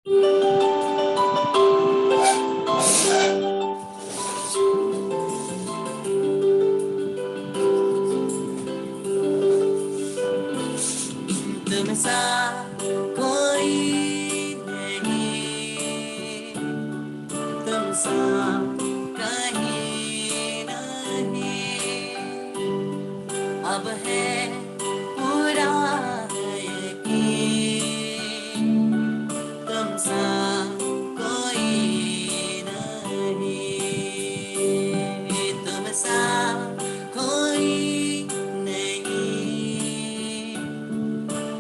तुम सा कोई नहीं, तुम सा कहीं नहीं, अब है पूरा यकीन, तुम सा कोई नहीं, तुम सा कोई नहीं,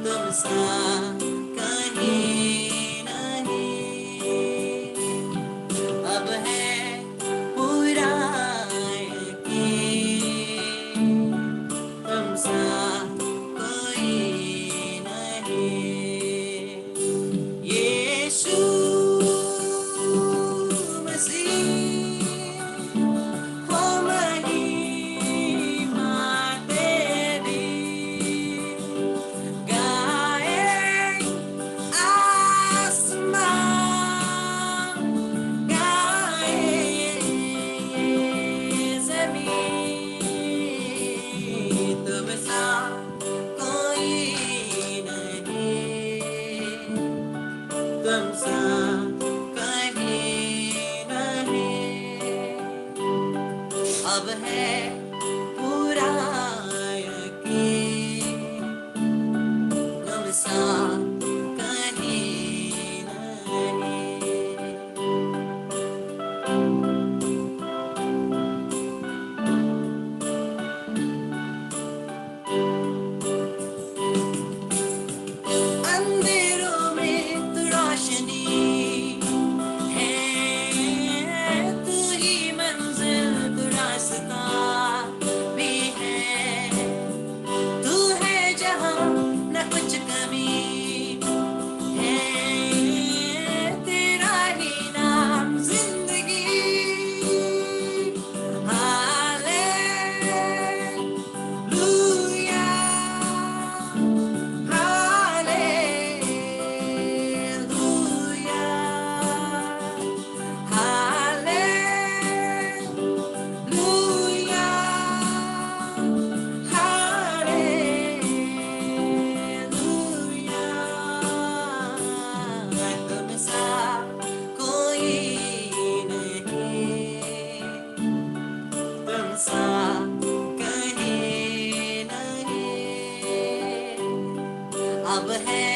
तुम सा कहीं नहीं, अब है पूरा यकीन, तुम सा कोई नहीं। यीशु मसीह, हो महिमा तेरी, गाए आसमान, गाए ज़मीन, तुम सा कोई नहीं, तुम सा कहीं नहीं, अब है पूरा यकीन, तुम सा कहीं नहीं। अंधेरों में तू रोशनी है, तू ही मंजिल, तू रास्ता भी है, तू है जहाँ न कुछ कमी है, तेरा ही नाम जिंदगी, हालेलुया, हालेलुया, हालेलुया, हालेलुया, तुम सा कोई नहीं, तुम सा कहीं नहीं, अब है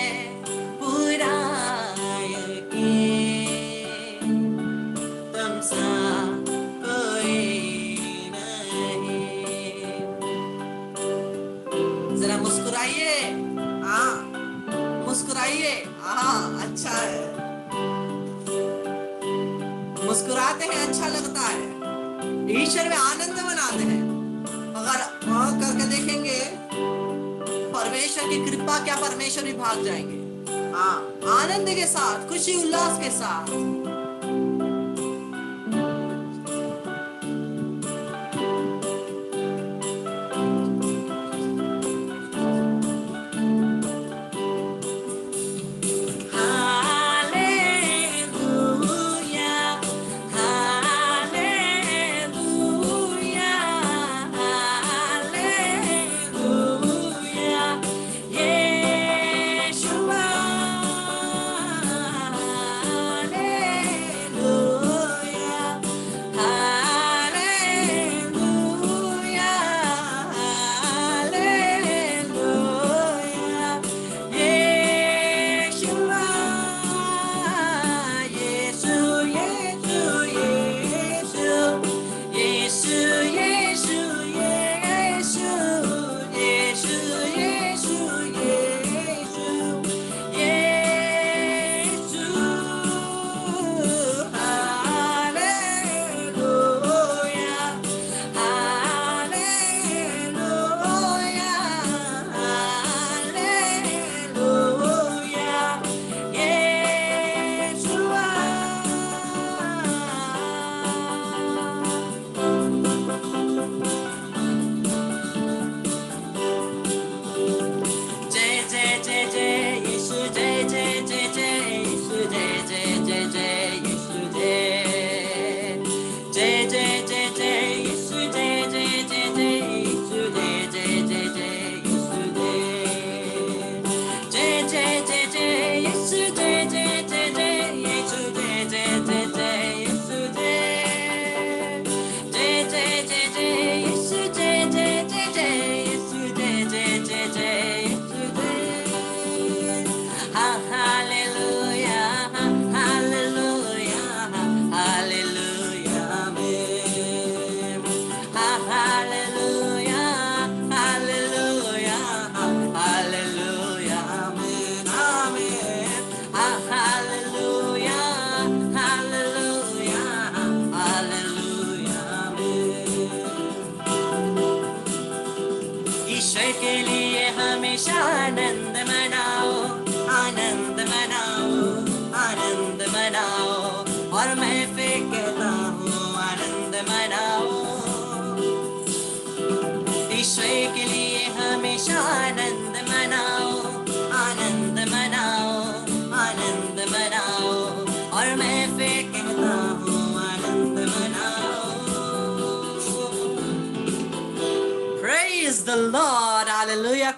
पूरा यकीन, तुम सा कोई नहीं। जरा मुस्कुराइए, हाँ मुस्कुराइए, हाँ अच्छा है, मुस्कुराते हैं अच्छा लगता है, ईश्वर में आनंद मनाते हैं। अगर करके देखेंगे परमेश्वर की कृपा, क्या परमेश्वर भी भाग जाएंगे, हाँ आनंद के साथ, खुशी उल्लास के साथ। Hallelujah, hallelujah, hallelujah, Yeshua, hallelujah,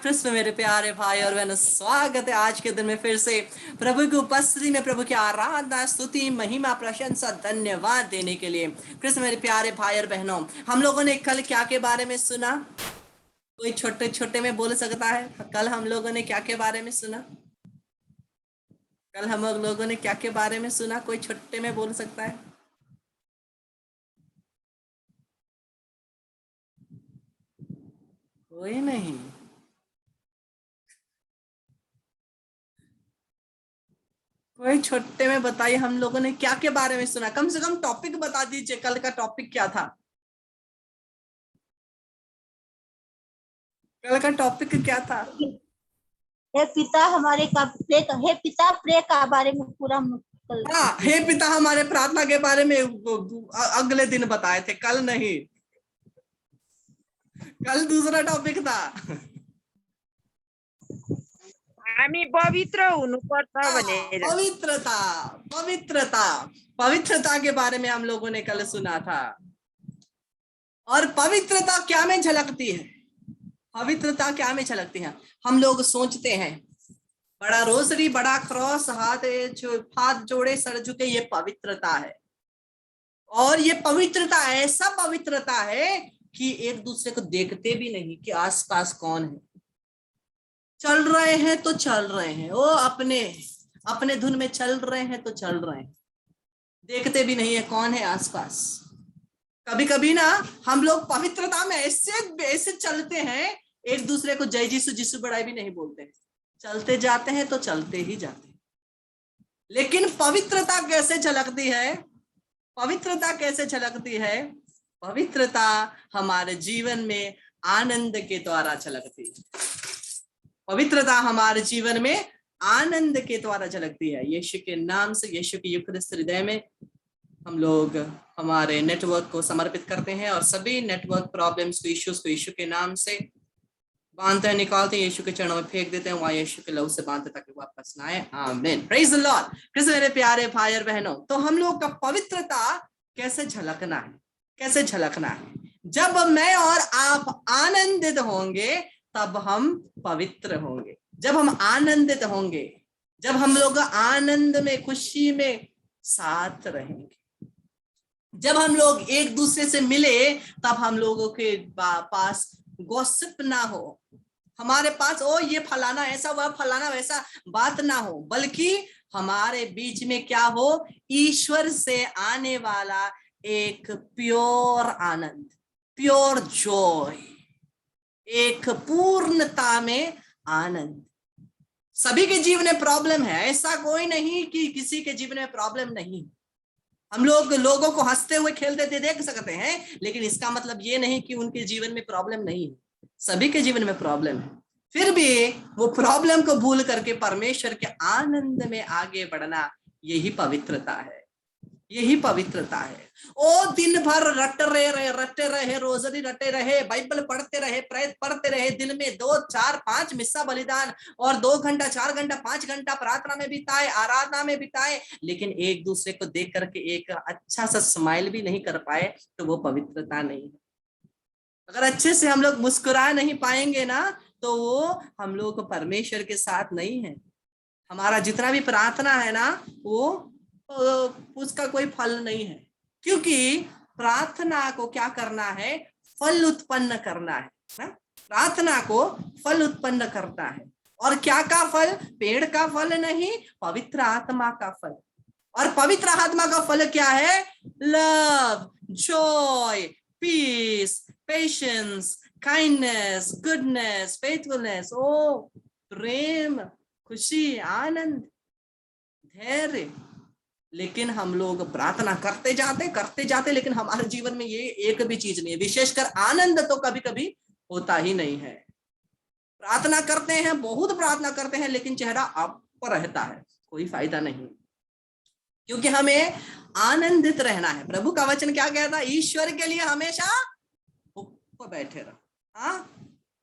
Krishna मेरे प्यारे भाई और बहनों, स्वागत है आज के दिन में फिर से प्रभु की उपस्थिति में, प्रभु की आराधना, स्तुति, महिमा, प्रशंसा, धन्यवाद देने के लिए। कृष्ण मेरे प्यारे भाई और बहनों, हम लोगों ने कल क्या के बारे में सुना? कोई छोटे छोटे में बोल सकता है? कल हम लोगों ने क्या के बारे में सुना? कल हम लोगों ने क्या के बारे में सुना? कोई छोटे में बोल सकता है? कोई नहीं। कोई छोटे में बताइए, हम लोगों ने क्या के बारे में सुना? कम से कम टॉपिक बता दीजिए, कल का टॉपिक क्या था? कल का टॉपिक क्या था? हे पिता हमारे का प्रे का, हे पिता प्रे का बारे में पूरा हाँ, हे पिता हमारे प्रार्थना के बारे में अगले दिन बताए थे, कल नहीं। कल दूसरा टॉपिक था। हामी पवित्र हुनुपर्छ भनेर। पवित्रता, पवित्रता, पवित्रता के बारे में हम लोगों ने कल सुना था। और पवित्रता क्या में झलकती है? पवित्रता क्या में झलकती है? हम लोग सोचते हैं बड़ा रोसरी, बड़ा क्रॉस, हाथ जोड़े, सर झुके, ये पवित्रता है। और ये पवित्रता ऐसा पवित्रता है कि एक दूसरे को देखते भी नहीं कि आसपास कौन है। चल रहे हैं तो चल रहे हैं, वो अपने अपने धुन में चल रहे हैं तो चल रहे हैं, देखते भी नहीं है कौन है आसपास। कभी कभी ना हम लोग पवित्रता में ऐसे ऐसे चलते हैं, एक दूसरे को जय जीसु जीसु बड़ाई भी नहीं बोलते हैं, चलते जाते हैं तो चलते ही जाते हैं। लेकिन पवित्रता कैसे झलकती है? पवित्रता कैसे झलकती है? पवित्रता हमारे जीवन में आनंद के द्वारा झलकती है। पवित्रता हमारे जीवन में आनंद के द्वारा झलकती है। यीशु के नाम से, यीशु के युक्त हृदय में हम लोग हमारे नेटवर्क को समर्पित करते हैं और सभी नेटवर्क प्रॉब्लम्स को, इश्यूज को यीशु के नाम से बांधते हैं, निकालते हैं, यीशु के चरणों में फेंक देते हैं, वहां यीशु के लहू से बांधते ताकि वापस ना आए। आमीन। Praise the Lord. कृष्ण मेरे प्यारे भाई और बहनों, तो हम लोग का पवित्रता कैसे झलकना है? कैसे झलकना है? जब मैं और आप आनंदित होंगे तब हम पवित्र होंगे। जब हम आनंदित होंगे, जब हम लोग आनंद में, खुशी में साथ रहेंगे, जब हम लोग एक दूसरे से मिले, तब हम लोगों के पास गॉसिप ना हो, हमारे पास ओ ये फलाना ऐसा, वह फलाना वैसा बात ना हो, बल्कि हमारे बीच में क्या हो? ईश्वर से आने वाला एक प्योर आनंद, प्योर जॉय, एक पूर्णता में आनंद। सभी के जीवन में प्रॉब्लम है, ऐसा कोई नहीं कि किसी के जीवन में प्रॉब्लम नहीं। हम लोग लोगों को हंसते हुए खेलते देख सकते हैं, लेकिन इसका मतलब ये नहीं कि उनके जीवन में प्रॉब्लम नहीं है। सभी के जीवन में प्रॉब्लम है, फिर भी वो प्रॉब्लम को भूल करके परमेश्वर के आनंद में आगे बढ़ना, यही पवित्रता है, यही पवित्रता है। ओ दिन भर रटते रहे, रोजरी रटे रहे, बाइबल पढ़ते रहे, प्रेत पढ़ते रहे, दिन में 2, 4, 5 मिस्सा बलिदान और 2 घंटा, 4 घंटा, 5 घंटा प्रार्थना में बिताए, आराधना में बिताए, लेकिन एक दूसरे को देख करके एक अच्छा सा स्माइल भी नहीं कर पाए, तो वो पवित्रता नहीं है। अगर अच्छे से हम लोग मुस्कुरा नहीं पाएंगे ना, तो वो हम लोग परमेश्वर के साथ नहीं है। हमारा जितना भी प्रार्थना है ना, वो उसका कोई फल नहीं है, क्योंकि प्रार्थना को क्या करना है? फल उत्पन्न करना है ना? प्रार्थना को फल उत्पन्न करता है। और क्या का फल? पेड़ का फल नहीं, पवित्र आत्मा का फल। और पवित्र आत्मा का फल क्या है? Love, joy, peace, patience, kindness, goodness, faithfulness, ओ प्रेम, खुशी, आनंद, धैर्य। लेकिन हम लोग प्रार्थना करते जाते, लेकिन हमारे जीवन में ये एक भी चीज नहीं है। विशेषकर आनंद तो कभी कभी होता ही नहीं है। प्रार्थना करते हैं, बहुत प्रार्थना करते हैं, लेकिन चेहरा अप रहता है, कोई फायदा नहीं, क्योंकि हमें आनंदित रहना है। प्रभु का वचन क्या कहता है? ईश्वर के लिए हमेशा ऊपर बैठे रहो, हाँ,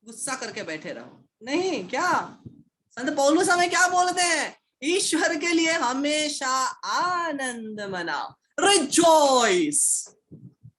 गुस्सा करके बैठे रहो नहीं। क्या संत पौलुस हमें क्या बोलते हैं? ईश्वर के लिए हमेशा आनंद मनाओ, rejoice.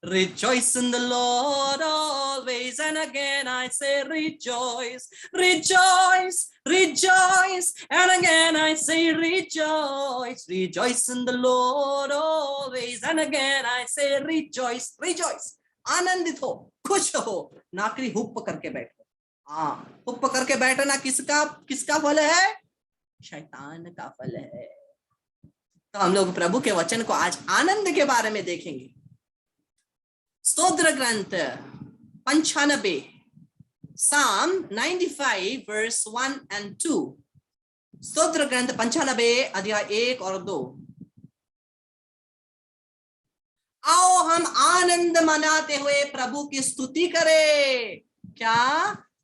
Rejoice in the Lord always, and again I say rejoice, rejoice, rejoice, and again I say rejoice, rejoice in the Lord always, and again I say rejoice, rejoice. आनंदित हो, खुश हो, ना कि हुप करके बैठो। हाँ, हुप करके बैठना किसका फल है? शैतान का फल है। तो हम लोग प्रभु के वचन को आज आनंद के बारे में देखेंगे। स्तोत्र ग्रंथ 95, Psalm 95 verse 1 and 2। स्तोत्र ग्रंथ 95 अध्याय 1 और 2। आओ हम आनंद मनाते हुए प्रभु की स्तुति करें। क्या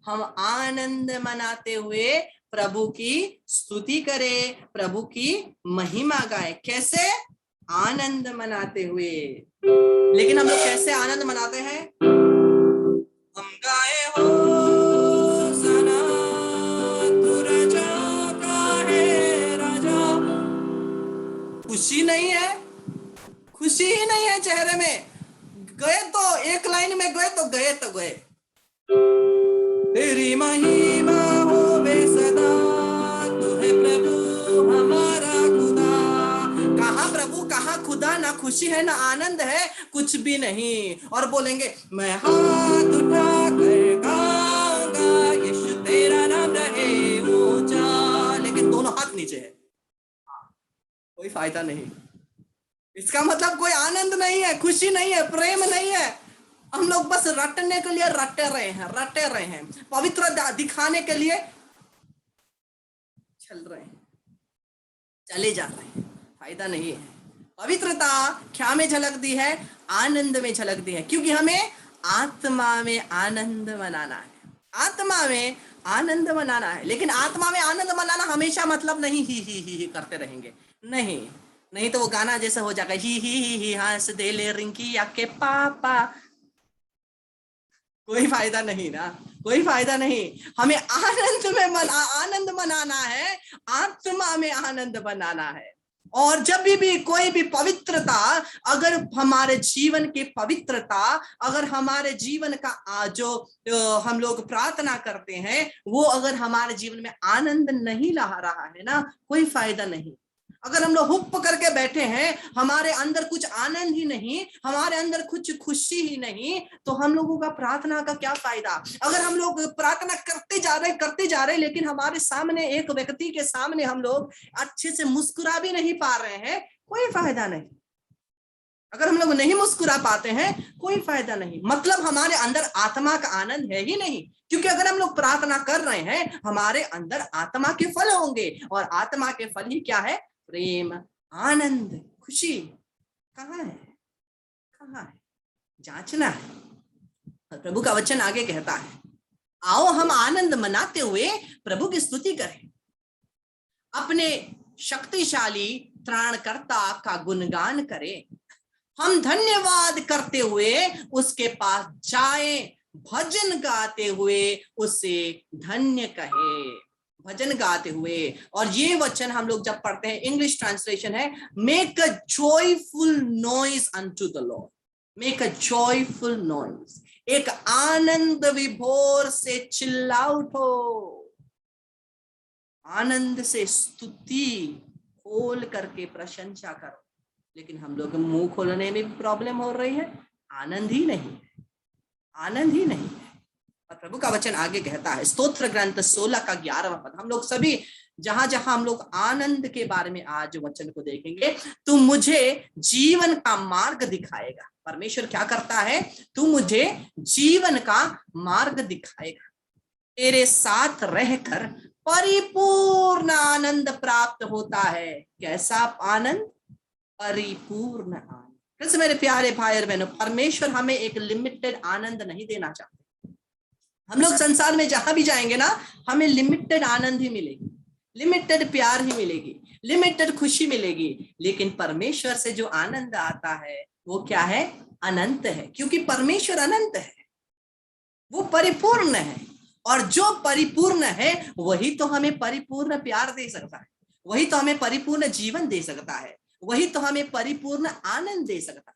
हम आनंद मनाते हुए प्रभु की स्तुति करें, प्रभु की महिमा गाएं। कैसे? आनंद मनाते हुए। लेकिन हम लोग कैसे आनंद मनाते हैं? हम गाए होसाना तू राजा का है राजा। खुशी नहीं है, खुशी ही नहीं है चेहरे में। गए तो एक लाइन में गए तो गए तेरी महिमा होवे सदा, तू है प्रभु हमारा खुदा। कहाँ प्रभु, कहाँ खुदा? ना खुशी है ना आनंद है, कुछ भी नहीं। और बोलेंगे मैं हाथ उठा कर गाऊंगा यीशु तेरा नाम रहे ऊंचा, लेकिन दोनों हाथ नीचे है, कोई फायदा नहीं। इसका मतलब कोई आनंद नहीं है, खुशी नहीं है, प्रेम नहीं है। हम लोग बस रटने के लिए रटे रहे हैं, पवित्र दिखाने के लिए चल रहे हैं, चले जा रहे हैं, फायदा नहीं है। पवित्रता क्या में झलकती है? आनंद में झलकती है, क्योंकि हमें आत्मा में आनंद मनाना है, आत्मा में आनंद मनाना है। लेकिन आत्मा में आनंद मनाना हमेशा मतलब नहीं ही करते रहेंगे, नहीं तो वो गाना जैसा हो जाएगा, ही हंस दे ले रिंकी आके पापा। कोई फायदा नहीं ना, कोई फायदा नहीं। हमें आनंद मनाना है, आत्मा में आनंद बनाना है। और जब भी कोई भी पवित्रता, अगर हमारे जीवन की पवित्रता, अगर हमारे जीवन का जो हम लोग प्रार्थना करते हैं, वो अगर हमारे जीवन में आनंद नहीं ला रहा है ना, कोई फायदा नहीं। अगर हम लोग हुप करके बैठे हैं, हमारे अंदर कुछ आनंद ही नहीं, हमारे अंदर कुछ खुशी ही नहीं, तो हम लोगों का प्रार्थना का क्या फायदा? अगर हम लोग प्रार्थना करते जा रहे लेकिन हमारे सामने एक व्यक्ति के सामने हम लोग अच्छे से मुस्कुरा भी नहीं पा रहे हैं, कोई फायदा नहीं। अगर हम लोग नहीं मुस्कुरा पाते हैं, कोई फायदा नहीं। मतलब हमारे अंदर आत्मा का आनंद है ही नहीं। क्योंकि अगर हम लोग प्रार्थना कर रहे हैं, हमारे अंदर आत्मा के फल होंगे, और आत्मा के फल ही क्या है? प्रेम, आनंद, खुशी। कहाँ है? जांचना है। प्रभु का वचन आगे कहता है, आओ हम आनंद मनाते हुए प्रभु की स्तुति करें, अपने शक्तिशाली त्राणकर्ता का गुणगान करें, हम धन्यवाद करते हुए उसके पास जाएं, भजन गाते हुए उसे धन्य कहे, भजन गाते हुए। और ये वचन हम लोग जब पढ़ते हैं, इंग्लिश ट्रांसलेशन है, make a joyful noise unto the Lord, make a joyful noise. एक आनंद विभोर से चिल्ला उठो, आनंद से स्तुति खोल करके प्रशंसा करो। लेकिन हम लोग मुंह खोलने में भी प्रॉब्लम हो रही है, आनंद ही नहीं है, आनंद ही नहीं है। और प्रभु का वचन आगे कहता है, स्तोत्र ग्रंथ 16 का 11वां पद। हम लोग सभी जहां हम लोग आनंद के बारे में आज वचन को देखेंगे। तू मुझे जीवन का मार्ग दिखाएगा। परमेश्वर क्या करता है? तू मुझे जीवन का मार्ग दिखाएगा, तेरे साथ रहकर परिपूर्ण आनंद प्राप्त होता है। कैसा आनंद? परिपूर्ण आनंद। कैसे मेरे प्यारे भाई और बहनों, परमेश्वर हमें एक लिमिटेड आनंद नहीं देना चाहते। हम लोग संसार में जहां भी जाएंगे ना, हमें लिमिटेड आनंद ही मिलेगी, लिमिटेड प्यार ही मिलेगी, लिमिटेड खुशी मिलेगी। लेकिन परमेश्वर से जो आनंद आता है वो क्या है? अनंत है। क्योंकि परमेश्वर अनंत है, वो परिपूर्ण है। और जो परिपूर्ण है वही तो हमें परिपूर्ण प्यार दे सकता है, वही तो हमें परिपूर्ण जीवन दे सकता है, वही तो हमें परिपूर्ण आनंद दे सकता है।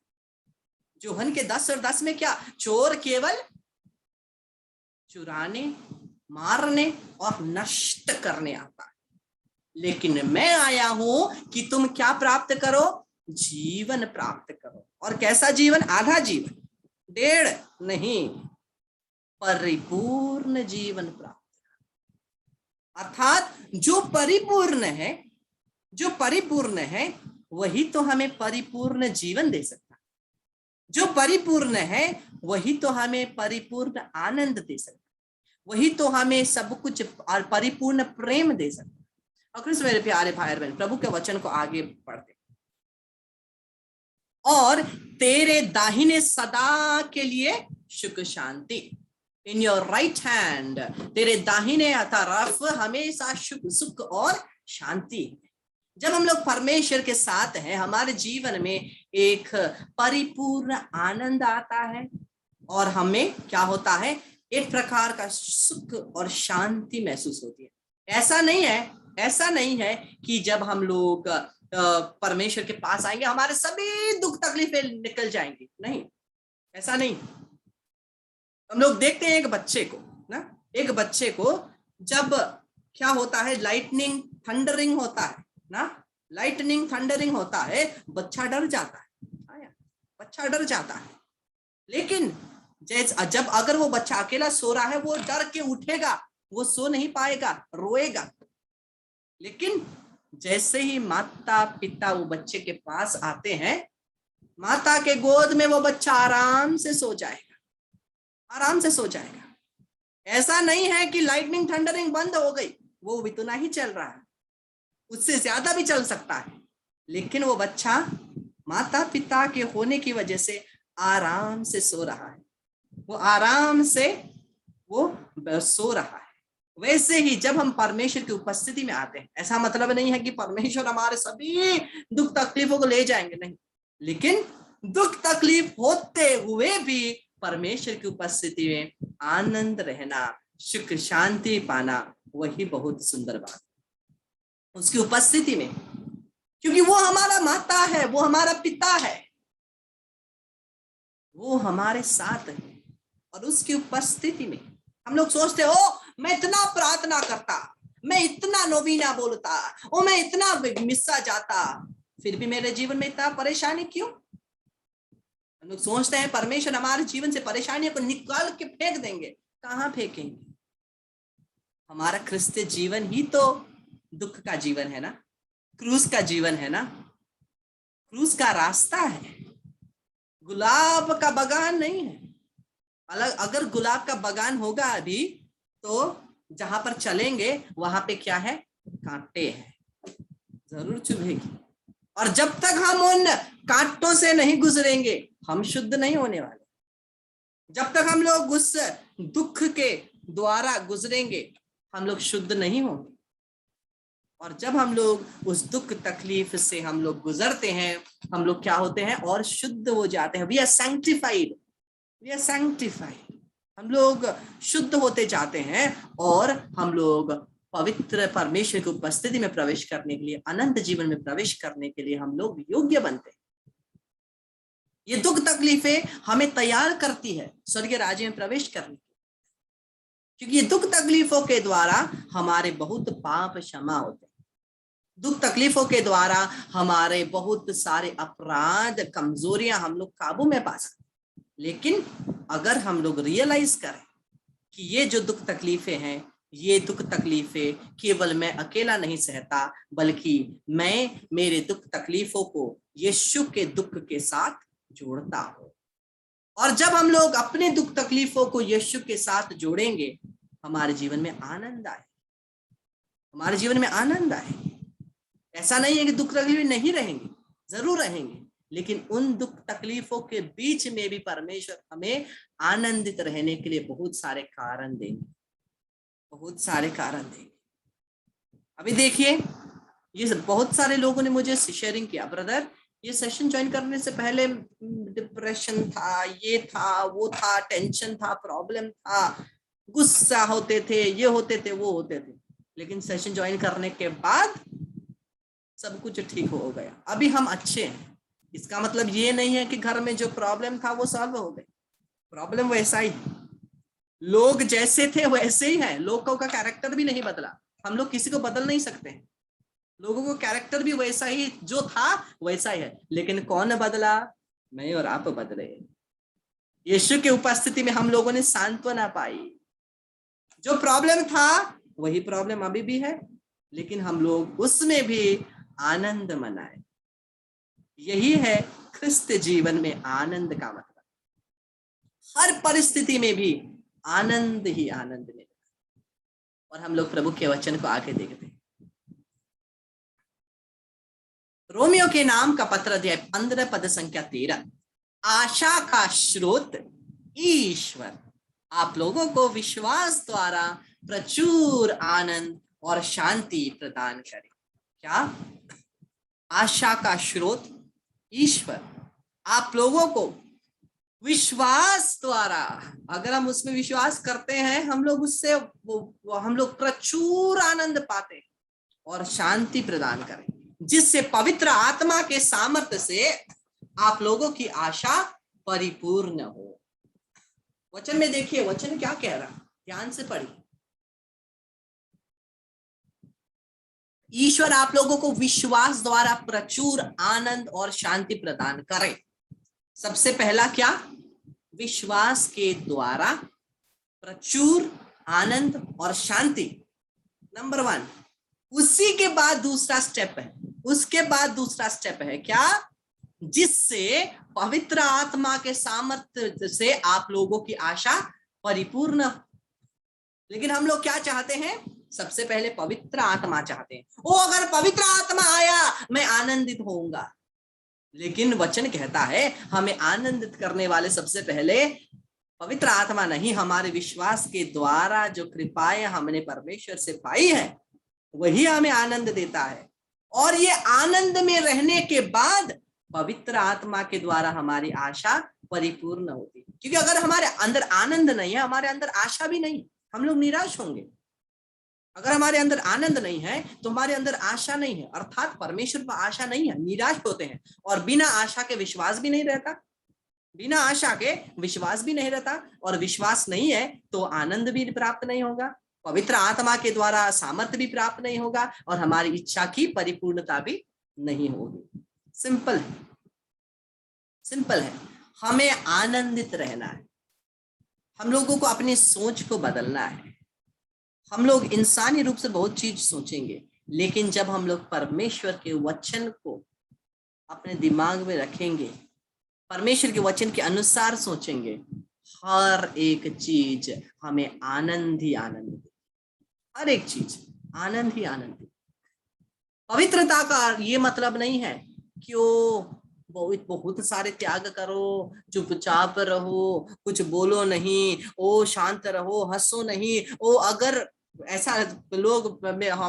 यूहन्ना के 10 और 10 में क्या, चोर केवल चुराने, मारने और नष्ट करने आता है, लेकिन मैं आया हूं कि तुम क्या प्राप्त करो, जीवन प्राप्त करो। और कैसा जीवन, आधा जीवन, डेढ़ नहीं, परिपूर्ण जीवन प्राप्त। अर्थात जो परिपूर्ण है वही तो हमें परिपूर्ण जीवन दे सकता है। जो परिपूर्ण है वही तो हमें परिपूर्ण आनंद दे सकता है, वही तो हमें सब कुछ और परिपूर्ण प्रेम दे सकता है। और कृष्ण मेरे प्यारे भाई बहन, प्रभु के वचन को आगे पढ़ते, और तेरे दाहिने सदा के लिए सुख शांति, इन योर राइट हैंड, तेरे दाहिने तरफ हमेशा सुख और शांति। जब हम लोग परमेश्वर के साथ हैं, हमारे जीवन में एक परिपूर्ण आनंद आता है और हमें क्या होता है, एक प्रकार का सुख और शांति महसूस होती है। ऐसा नहीं है कि जब हम लोग परमेश्वर के पास आएंगे हमारे सभी दुख तकलीफें निकल जाएंगी, नहीं, ऐसा नहीं। हम लोग देखते हैं एक बच्चे को जब क्या होता है, लाइटनिंग थंडरिंग होता है ना, लाइटनिंग थंडरिंग होता है, बच्चा डर जाता है। लेकिन जब अगर वो बच्चा अकेला सो रहा है, वो डर के उठेगा, वो सो नहीं पाएगा, रोएगा। लेकिन जैसे ही माता पिता वो बच्चे के पास आते हैं, माता के गोद में वो बच्चा आराम से सो जाएगा। ऐसा नहीं है कि लाइटनिंग थंडरिंग बंद हो गई, वो इतना ही चल रहा है, उससे ज्यादा भी चल सकता है, लेकिन वो बच्चा माता पिता के होने की वजह से आराम से सो रहा है, वो आराम से वो सो रहा है। वैसे ही जब हम परमेश्वर की उपस्थिति में आते हैं, ऐसा मतलब नहीं है कि परमेश्वर हमारे सभी दुख तकलीफों को ले जाएंगे, नहीं, लेकिन दुख तकलीफ होते हुए भी परमेश्वर की उपस्थिति में आनंद रहना, सुख शांति पाना, वही बहुत सुंदर बात है उसकी उपस्थिति में, क्योंकि वो हमारा माता है, वो हमारा पिता है, वो हमारे साथ है। और उसकी उपस्थिति में हम लोग सोचते हो, मैं इतना प्रार्थना करता, मैं इतना नोवीना बोलता, ओ मैं इतना मिस्सा जाता, फिर भी मेरे जीवन में इतना परेशानी क्यों? हम लोग सोचते हैं परमेश्वर हमारे जीवन से परेशानियों को निकाल के फेंक देंगे। कहाँ फेंकेंगे? हमारा क्रिस्तीय जीवन ही तो दुख का जीवन है ना, क्रूस का जीवन है ना, क्रूस का रास्ता है, गुलाब का बगान नहीं है। अगर गुलाब का बगान होगा अभी, तो जहां पर चलेंगे वहां पे क्या है, कांटे हैं, जरूर चुभेगी। और जब तक हम उन कांटों से नहीं गुजरेंगे, हम शुद्ध नहीं होने वाले। जब तक हम लोग उस दुख के द्वारा गुजरेंगे, हम लोग शुद्ध नहीं होंगे। और जब हम लोग उस दुख तकलीफ से हम लोग गुजरते हैं, हम लोग क्या होते हैं, और शुद्ध हो जाते हैं। वी आर सैंक्टिफाइड, हम लोग शुद्ध होते जाते हैं, और हम लोग पवित्र परमेश्वर की उपस्थिति में प्रवेश करने के लिए, अनंत जीवन में प्रवेश करने के लिए हम लोग योग्य बनते हैं। ये दुख तकलीफें हमें तैयार करती है स्वर्गीय राज्य में प्रवेश करने, क्योंकि ये दुख तकलीफों के द्वारा हमारे बहुत पाप क्षमा होते हैं। दुख तकलीफों के द्वारा हमारे बहुत सारे अपराध, कमजोरियां हम लोग काबू में पा सकते हैं। लेकिन अगर हम लोग रियलाइज करें कि ये जो दुख तकलीफें हैं, ये दुख तकलीफें केवल मैं अकेला नहीं सहता, बल्कि मैं मेरे दुख तकलीफों को यीशु के दुख के साथ जोड़ता हूं। और जब हम लोग अपने दुख तकलीफों को यीशु के साथ जोड़ेंगे, हमारे जीवन में आनंद आए, हमारे जीवन में आनंद आए। ऐसा नहीं है कि दुख तकलीफें नहीं रहेंगी, जरूर रहेंगे, लेकिन उन दुख तकलीफों के बीच में भी परमेश्वर हमें आनंदित रहने के लिए बहुत सारे कारण देंगे, बहुत सारे कारण देंगे। अभी देखिए, ये बहुत सारे लोगों ने मुझे शेयरिंग किया, ब्रदर ये सेशन ज्वाइन करने से पहले डिप्रेशन था, ये था, वो था, टेंशन था, प्रॉब्लम था, गुस्सा होते थे, ये होते थे, वो होते थे, लेकिन सेशन ज्वाइन करने के बाद सब कुछ ठीक हो गया, अभी हम अच्छे हैं। इसका मतलब ये नहीं है कि घर में जो प्रॉब्लम था वो सॉल्व हो गई। प्रॉब्लम वैसा ही है, लोग जैसे थे वैसे ही हैं, लोगों का कैरेक्टर भी नहीं बदला। हम लोग किसी को बदल नहीं सकते हैं, लोगों को कैरेक्टर भी वैसा ही जो था वैसा ही है, लेकिन कौन बदला? मैं और आप बदले। यीशु की उपस्थिति में हम लोगों ने सांत्वना पाई। जो प्रॉब्लम था वही प्रॉब्लम अभी भी है, लेकिन हम लोग उसमें भी आनंद मनाए। यही है ख्रिस्त जीवन में आनंद का मतलब। हर परिस्थिति में भी आनंद ही आनंद मिले। और हम लोग प्रभु के वचन को आगे देखते हैं। रोमियो के नाम का पत्र अध्याय 15 पद संख्या 13। आशा का स्रोत ईश्वर आप लोगों को विश्वास द्वारा प्रचुर आनंद और शांति प्रदान करे। क्या? आशा का स्रोत ईश्वर आप लोगों को विश्वास द्वारा, अगर हम उसमें विश्वास करते हैं, हम लोग उससे हम लोग प्रचुर आनंद पाते हैं और शांति प्रदान करें, जिससे पवित्र आत्मा के सामर्थ्य से आप लोगों की आशा परिपूर्ण हो। वचन में देखिए, वचन क्या कह रहा, ध्यान से पढ़िए। ईश्वर आप लोगों को विश्वास द्वारा प्रचुर आनंद और शांति प्रदान करे। सबसे पहला क्या? विश्वास के द्वारा प्रचुर आनंद और शांति, नंबर 1। उसी के बाद दूसरा स्टेप है, उसके बाद दूसरा स्टेप है क्या? जिससे पवित्र आत्मा के सामर्थ्य से आप लोगों की आशा परिपूर्ण। लेकिन हम लोग क्या चाहते हैं? सबसे पहले पवित्र आत्मा चाहते हैं। ओ, अगर पवित्र आत्मा आया मैं आनंदित होऊंगा। लेकिन वचन कहता है हमें आनंदित करने वाले सबसे पहले पवित्र आत्मा नहीं, हमारे विश्वास के द्वारा जो कृपाएं हमने परमेश्वर से पाई है वही हमें आनंद देता है। और ये आनंद में रहने के बाद पवित्र आत्मा के द्वारा हमारी आशा परिपूर्ण होती है। क्योंकि अगर हमारे अंदर आनंद नहीं है, हमारे अंदर आशा भी नहीं, हम लोग निराश होंगे। अगर हमारे अंदर आनंद नहीं है तो हमारे अंदर आशा नहीं है, अर्थात परमेश्वर पर आशा नहीं है, निराश होते हैं। और बिना आशा के विश्वास भी नहीं रहता, बिना आशा के विश्वास भी नहीं रहता, और विश्वास नहीं है तो आनंद भी प्राप्त नहीं होगा, पवित्र आत्मा के द्वारा सामर्थ्य भी प्राप्त नहीं होगा, और हमारी इच्छा की परिपूर्णता भी नहीं होगी। सिंपल है, सिंपल है। हमें आनंदित रहना है, हम लोगों को अपनी सोच को बदलना है। हम लोग इंसानी रूप से बहुत चीज सोचेंगे, लेकिन जब हम लोग परमेश्वर के वचन को अपने दिमाग में रखेंगे, परमेश्वर के वचन के अनुसार सोचेंगे, हर एक चीज हमें आनंद ही आनंद दे, हर एक चीज आनंद ही आनंद दे। पवित्रता का ये मतलब नहीं है कि ओ बहुत सारे त्याग करो, चुपचाप रहो, कुछ बोलो नहीं, ओ शांत रहो, हंसो नहीं। ओ अगर ऐसा लोग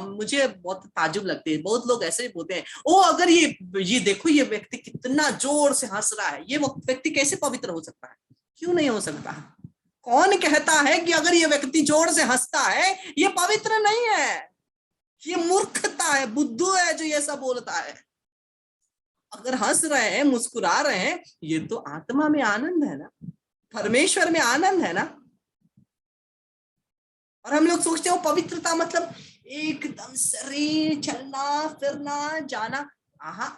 मुझे बहुत ताजुब लगती है, बहुत लोग ऐसे ही बोलते हैं, ओ अगर ये देखो ये व्यक्ति कितना जोर से हंस रहा है, ये व्यक्ति कैसे पवित्र हो सकता है? क्यों नहीं हो सकता? कौन कहता है कि अगर ये व्यक्ति जोर से हंसता है ये पवित्र नहीं है? ये मूर्खता है, बुद्धू है जो ये सब बोलता है। अगर हंस रहे हैं, मुस्कुरा रहे हैं, ये तो आत्मा में आनंद है ना, परमेश्वर में आनंद है ना। और हम लोग सोचते हो पवित्रता मतलब एकदम शरीर चलना फिरना जाना। आहा,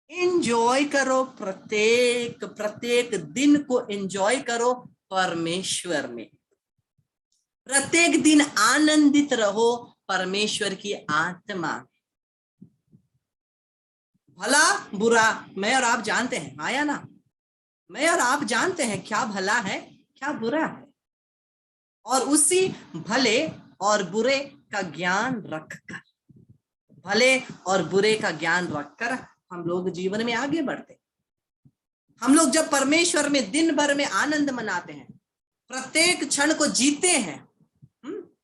एंजॉय करो, प्रत्येक दिन को एंजॉय करो परमेश्वर में। प्रत्येक दिन आनंदित रहो परमेश्वर की आत्मा। भला बुरा मैं और आप जानते हैं, आया ना? मैं और आप जानते हैं क्या भला है क्या बुरा है, और उसी भले और बुरे का ज्ञान रखकर, भले और बुरे का ज्ञान रखकर हम लोग जीवन में आगे बढ़ते। हम लोग जब परमेश्वर में दिन भर में आनंद मनाते हैं, प्रत्येक क्षण को जीते हैं,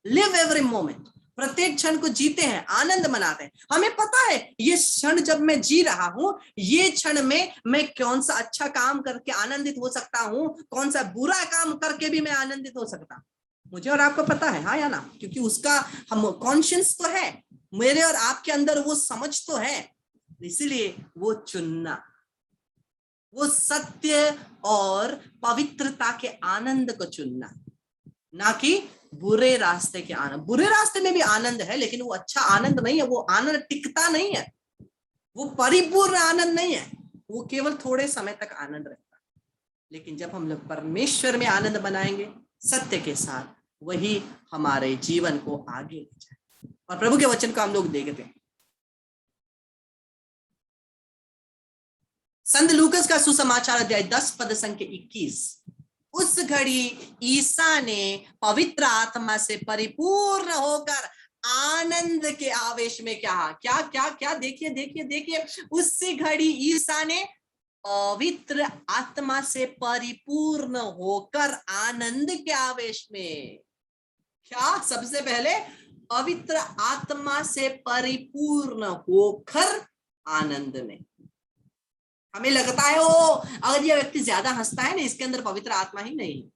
लिव एवरी मोमेंट, प्रत्येक क्षण को जीते हैं, आनंद मनाते हैं। हमें पता है ये क्षण जब मैं जी रहा हूं, ये क्षण में मैं कौन सा अच्छा काम करके आनंदित हो सकता हूं, कौन सा बुरा काम करके भी मैं आनंदित हो सकता हूं। मुझे और आपको पता है, हाँ या ना? क्योंकि उसका हम कॉन्शियस तो है, मेरे और आपके अंदर वो समझ तो है। इसलिए वो चुनना, वो सत्य और पवित्रता के आनंद को चुनना, ना कि बुरे रास्ते के आनंद। बुरे रास्ते में भी आनंद है, लेकिन वो अच्छा आनंद नहीं है, वो आनंद टिकता नहीं है, वो परिपूर्ण आनंद नहीं है, वो केवल थोड़े समय तक आनंद रहता है। लेकिन जब हम लोग परमेश्वर में आनंद बनाएंगे सत्य के साथ, वही हमारे जीवन को आगे ले जाए। और प्रभु के वचन को हम लोग देखते हैं, संत लूकस का सुसमाचार अध्याय 10 पद संख्या 21। उस घड़ी ईसा ने पवित्र आत्मा से परिपूर्ण होकर आनंद के आवेश में क्या देखिए देखिए देखिए, उसी घड़ी ईसा ने पवित्र आत्मा से परिपूर्ण होकर आनंद के आवेश में, क्या सबसे पहले पवित्र आत्मा से परिपूर्ण होकर आनंद में। हमें लगता है वो अगर ये व्यक्ति ज्यादा हंसता है ना, इसके अंदर पवित्र आत्मा ही नहीं है।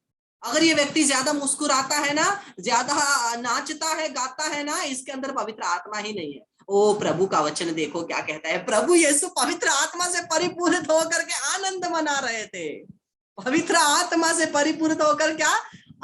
अगर ये व्यक्ति ज्यादा मुस्कुराता है ना, ज्यादा नाचता है, गाता है ना, इसके अंदर पवित्र आत्मा ही नहीं है। ओ प्रभु का वचन देखो क्या कहता है। प्रभु यीशु पवित्र आत्मा से परिपूर्ण होकर के आनंद मना रहे थे। पवित्र आत्मा से परिपूर्ण होकर क्या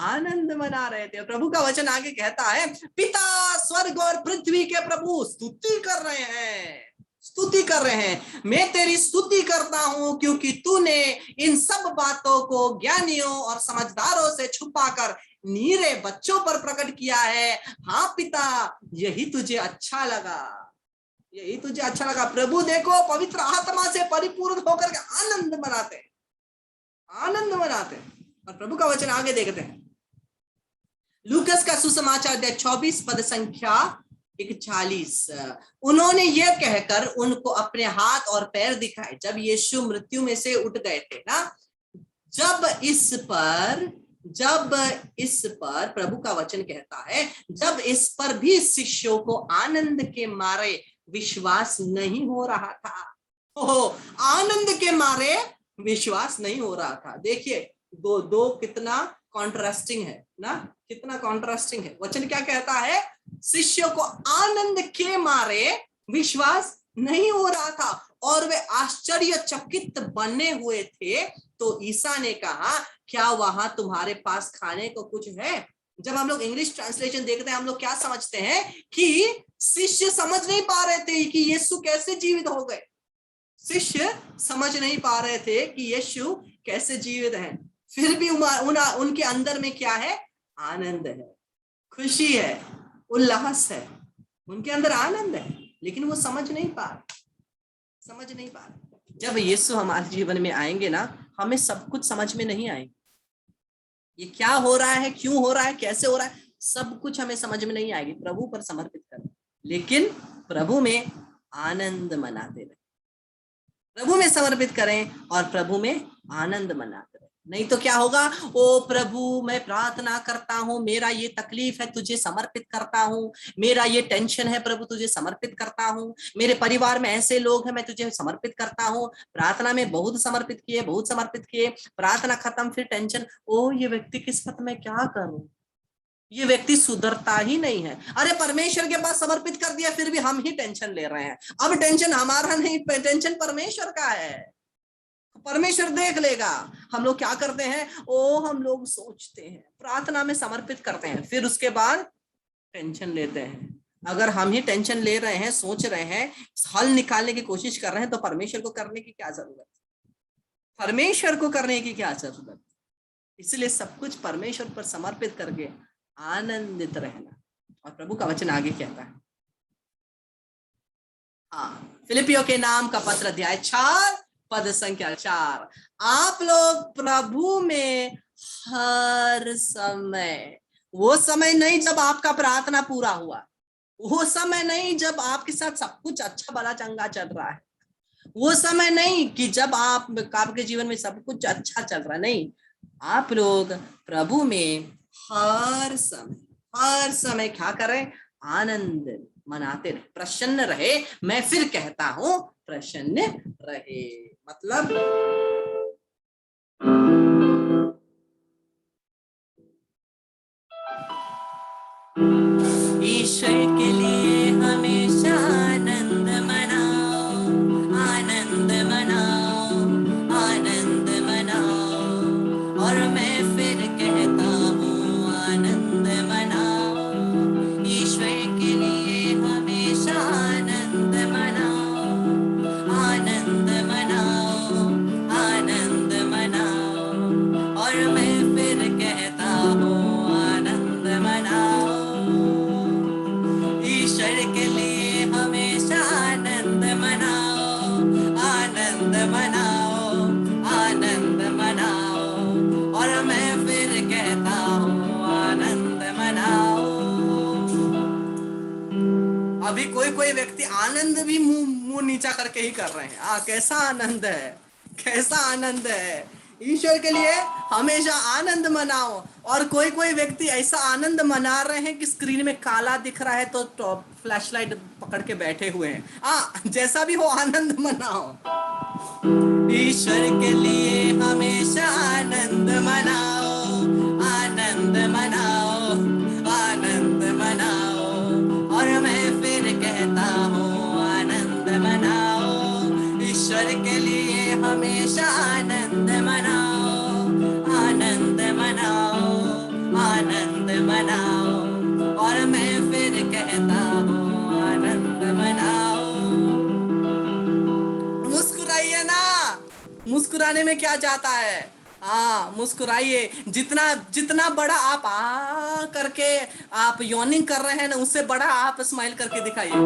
आनंद मना रहे थे। प्रभु का वचन आगे कहता है, पिता स्वर्ग और पृथ्वी के प्रभु स्तुति कर रहे हैं, स्तुति कर रहे हैं। मैं तेरी स्तुति करता हूं क्योंकि तूने इन सब बातों को ज्ञानियों और समझदारों से छुपाकर नीरे बच्चों पर प्रकट किया है। हाँ पिता, यही तुझे अच्छा लगा, यही तुझे अच्छा लगा। प्रभु देखो पवित्र आत्मा से परिपूर्ण होकर के आनंद मनाते, आनंद मनाते। और प्रभु का वचन आगे देखते हैं, लूकस का सुसमाचार अध्याय 24 पद संख्या 41। उन्होंने यह कहकर उनको अपने हाथ और पैर दिखाए जब यीशु मृत्यु में से उठ गए थे ना। जब इस पर प्रभु का वचन कहता है, जब इस पर भी शिष्यों को आनंद के मारे विश्वास नहीं हो रहा था। आनंद के मारे विश्वास नहीं हो रहा था। देखिए दो कितना कॉन्ट्रास्टिंग है ना, कितना कॉन्ट्रास्टिंग है। वचन क्या कहता है, शिष्यों को आनंद के मारे विश्वास नहीं हो रहा था और वे आश्चर्यचकित बने हुए थे। तो ईसा ने कहा, क्या वहां तुम्हारे पास खाने को कुछ है? जब हम लोग इंग्लिश ट्रांसलेशन देखते हैं, हम लोग क्या समझते हैं कि शिष्य समझ नहीं पा रहे थे कि यीशु कैसे जीवित हो गए। शिष्य समझ नहीं पा रहे थे कि यीशु कैसे जीवित हैं। फिर भी उनके अंदर में क्या है, आनंद है, खुशी है, उल्लास है, उनके अंदर आनंद है, लेकिन वो समझ नहीं पा रहे। जब यीशु हमारे जीवन में आएंगे ना, हमें सब कुछ समझ में नहीं आएंगे। ये क्या हो रहा है, क्यों हो रहा है, कैसे हो रहा है, सब कुछ हमें समझ में नहीं आएगी। प्रभु पर समर्पित करें, लेकिन प्रभु में आनंद मनाते रहे। प्रभु में समर्पित करें और प्रभु में आनंद मनाते रहे। नहीं तो क्या होगा, ओ प्रभु मैं प्रार्थना करता हूं, मेरा ये तकलीफ है तुझे समर्पित करता हूं, मेरा ये टेंशन है प्रभु तुझे समर्पित करता हूं, मेरे परिवार में ऐसे लोग हैं मैं तुझे समर्पित करता हूं। प्रार्थना में बहुत समर्पित किए, प्रार्थना खत्म, फिर टेंशन, ओ ये व्यक्ति किस्मत में क्या करूं, ये व्यक्ति सुधरता ही नहीं है। अरे परमेश्वर के पास समर्पित कर दिया, फिर भी हम ही टेंशन ले रहे हैं। अब टेंशन हमारा नहीं, टेंशन परमेश्वर का है, परमेश्वर देख लेगा। हम लोग क्या करते हैं, हम लोग सोचते हैं, प्रार्थना में समर्पित करते हैं, फिर उसके बाद टेंशन लेते हैं। अगर हम ही टेंशन ले रहे हैं, सोच रहे हैं, हल निकालने की कोशिश कर रहे हैं, तो परमेश्वर को करने की क्या जरूरत। इसलिए सब कुछ परमेश्वर पर समर्पित करके आनंदित रहना। और प्रभु का वचन आगे कहता है, फिलिपियों के नाम का पत्र अध्याय 4 पद संख्या 4। आप लोग प्रभु में हर समय, वो समय नहीं जब आपका प्रार्थना पूरा हुआ, वो समय नहीं जब आपके साथ सब कुछ अच्छा भला चंगा चल रहा है, वो समय नहीं कि जब आपके जीवन में सब कुछ अच्छा चल रहा है, नहीं। आप लोग प्रभु में हर समय क्या करें, आनंद मनाते रहे, प्रसन्न रहे। मैं फिर कहता हूं प्रसन्न रहे, मतलब ईश्वर के लिए हमेशा आनंद मनाओ, कोई व्यक्ति आनंद भी मुंह मुंह नीचा करके ही कर रहे हैं। कैसा आनंद है, कैसा आनंद है। ईश्वर के लिए हमेशा आनंद मनाओ। और कोई कोई व्यक्ति ऐसा आनंद मना रहे हैं कि स्क्रीन में काला दिख रहा है तो फ्लैशलाइट पकड़ के बैठे हुए हैं। जैसा भी हो आनंद मनाओ। ईश्वर के लिए हमेशा आनंद मनाओ, आनंद मनाओ, आनंद मनाओ। और मैं फिर कहता हूँ आनंद मनाओ। ईश्वर के लिए हमेशा आनंद मनाओ, आनंद मनाओ, आनंद मनाओ। और मैं फिर कहता हूँ आनंद मनाओ। मुस्कुराइए ना, मुस्कुराने में क्या जाता है। मुस्कुराइए। जितना जितना बड़ा आप करके आप यॉर्निंग कर रहे हैं ना, उससे बड़ा आप स्माइल करके दिखाइए।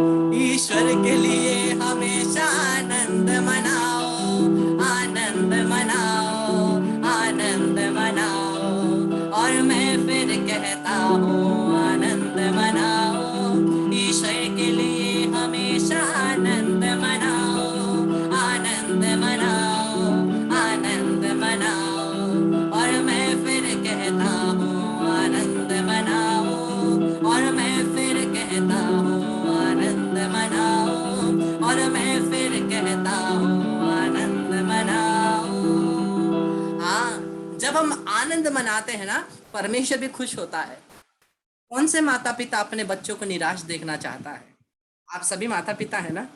ईश्वर के लिए हमेशा आनंद मनाओ, आनंद मनाओ, आनंद मनाओ। और मैं फिर कहता हूँ आनंद मनाओ। ईश्वर के लिए हमेशा आनंद मनाओ, आनंद मनाओ, आनंद मनाओ। और मैं फिर कहता हूँ आनंद मनाओ। और मैं फिर कहता हूँ आनंद मनाओ। और मैं फिर कहता हूँ आनंद मनाओ। जब हम आनंद मनाते हैं ना, परमेश्वर भी खुश होता है। कौन से माता पिता अपने बच्चों को निराश देखना चाहता है? आप सभी माता पिता है ना।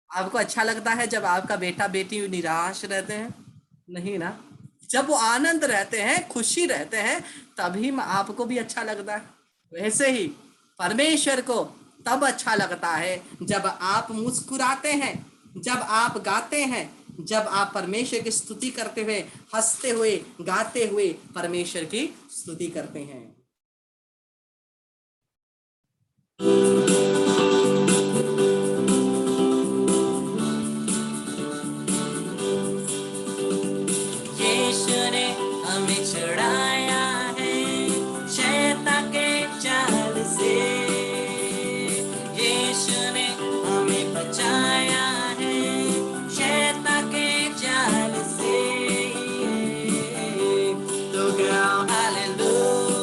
आपको अच्छा लगता है जब आपका बेटा बेटी निराश रहते हैं? नहीं ना। जब वो आनंद रहते हैं, खुशी रहते हैं, तभी आपको भी अच्छा लगता है। वैसे ही परमेश्वर को तब अच्छा लगता है जब आप मुस्कुराते हैं, जब आप गाते हैं, जब आप परमेश्वर की स्तुति करते हुए, हंसते हुए, गाते हुए परमेश्वर की स्तुति करते हैं। यीशु ने हमें छुड़ाया है शैतान के जाल से। यीशु ने हमें बचाया है शैतान के जाल से। तो गाओ हालेलुया,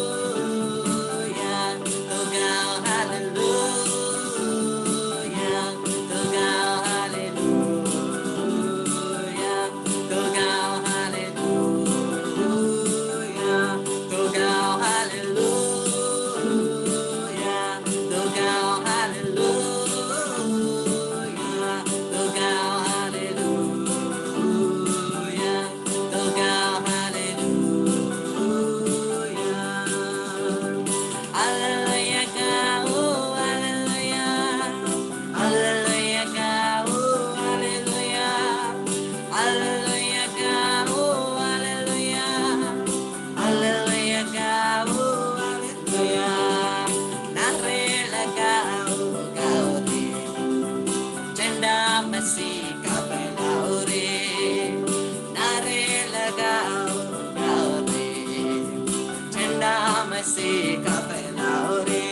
तो गाओ हालेलुया, तो गाओ हालेलुया, तो गाओ मसीह का फैलाओ रे।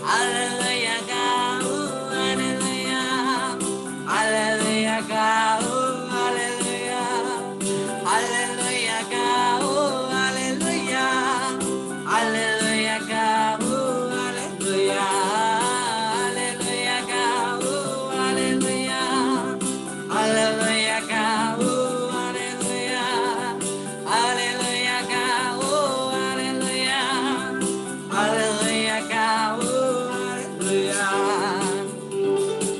हालेलुया गाओ, हालेलुया, हालेलुया गाओ, हालेलुया, हालेलुया गाओ, हालेलुया, हालेलुया गाओ, हालेलुया, हालेलुया गाओ, हालेलुया, हालेलुया गाओ, हालेलुया, हालेलुया गाओ, हालेलुया गाओ, हालेलुया।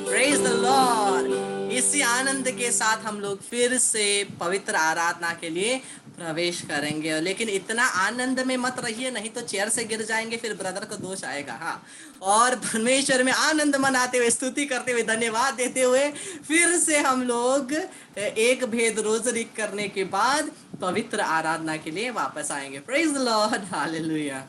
Praise the Lord. इसी आनंद के साथ हम लोग फिर से पवित्र आराधना के लिए प्रवेश करेंगे। लेकिन इतना आनंद में मत रहिए, नहीं तो चेयर से गिर जाएंगे, फिर ब्रदर को दोष आएगा। हाँ, और परमेश्वर में आनंद मनाते हुए, स्तुति करते हुए, धन्यवाद देते हुए फिर से हम लोग एक भेद रोजरी करने के बाद पवित्र आराधना के लिए वापस आएंगे। Praise the Lord, hallelujah.